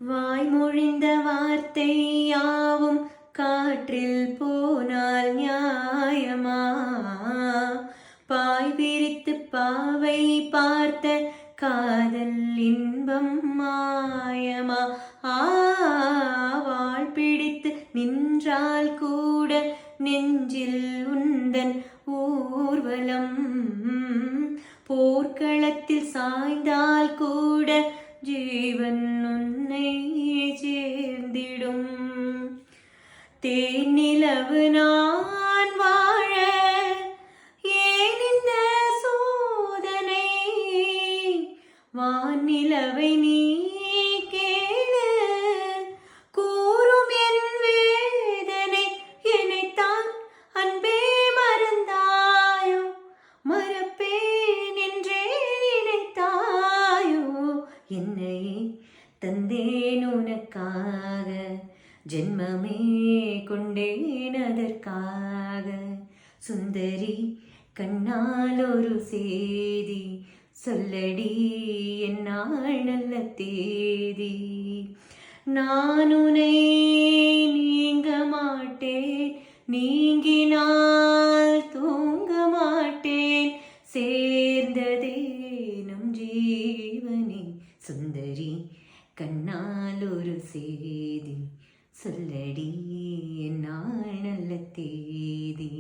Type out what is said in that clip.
வாய்மொழிந்த வார்த்தை யாவும் காற்றில் போனால் நியாயமா? பாய் விரித்து பாவை பார்த்த காதல் இன்பம் மாயமா? வாழ் பிடித்து நின்றால் கூட நெஞ்சில் உந்தன் ஊர்வலம், போர்க்களத்தில் சாய்ந்தால் கூட ஜீவன் உன்னை சேர்ந்திடும். தேனிலவு நான் வாழ ஏன் இந்த சோதனை? வானிலவை நீ கேளு, கூறும் என் வேதனை. என்னைத்தான் அன்பே மறந்தாயோ, மறப்பேன் என்றே நினைத்தாயோ? என்னையே தந்தேன் உனக்காக, ஜென்மமே கொண்டேன் அதற்காக. சுந்தரி கண்ணால் ஒரு சேதி சொல்லடி, என்னால் நல்ல தேதி. நான் உன்னை நீங்க மாட்டேன், நீங்கினால் தூங்க மாட்டேன். சேர்ந்ததே நம் ஜீவனே. சுந்தரி கண்ணால் ஒரு சேதி சொல்லடி, என்னால் நல்ல தேதி.